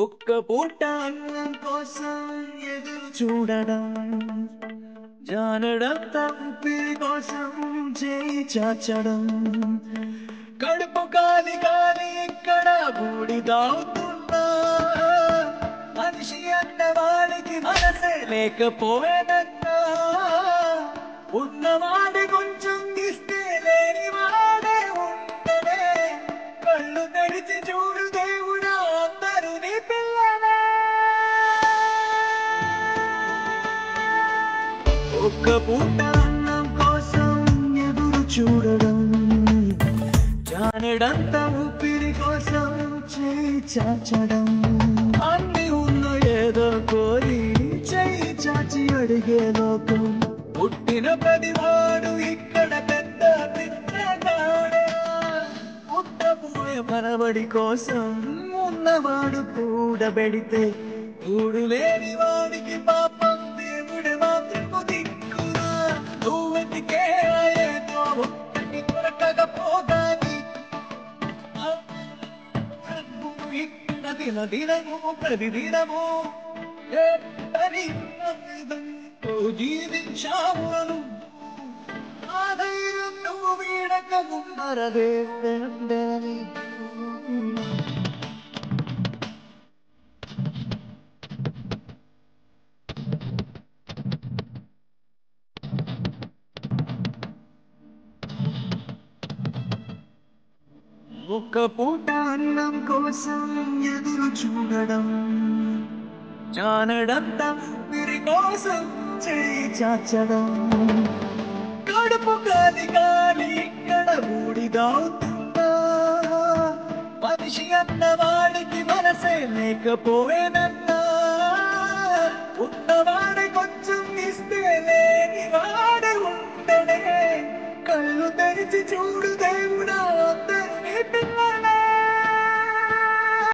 ఒక్క పూట అన్నం కోసం ఎదురు చూడడం, జానడం తంపి కోసం చేయి చాచడం, కడుపు కాలి కాలి ఇక్కడ బూడిదవుతున్నా, మనిషి అన్న వాడికి మనసే లేకపోయేదన్నా, ఉన్నవాడి కొంచెం ఇస్తే లేని వాడే ఉండనే, కళ్ళు తెరిచి చూడు దేవుడా అందరూ నీ పిల్లనే. ఒక్క పూట అన్నం కోసం ఎదురు చూడడం, జానెడంత ఊపిరి కోసం చేయి చాచడం, అన్ని ఉన్న ఏదో కోరి చేయి చాచి అడిగే లోకం, పుట్టిన ప్రతివాడు ఇక్కడ పెద్ద పిచ్చగాడే, పుట్టబోయే మనవడి కోసం ఉన్నవాడు కూడబెడితే, కూడు లేని వాడికి పాపం దేవుడి మాత్రము దిక్కురా, నువ్వెతికే ఏదో ఒక్కటి దొరకకపోగాని ఇక్కడ దినదినము ప్రతిదినము జీవించావు ఆ ధైర్యం నువ్వు వీడక ఉన్నరదే. ఒక్క పూట అన్నం కోసం ఎదురు చూడడం, జానడంత ఊపిరి కోసం చేయి చాచడం, కడుపు కాలి కాలి ఇక్కడ బూడిదవుతున్నా, మనిషి అన్న వాడికి మనసే లేకపోయేనన్నా, ఉన్నవాడి కొంచెం ఇస్తే లేని వాడే ఉండనే, కళ్ళు తెరిచి చూడు దేవుడా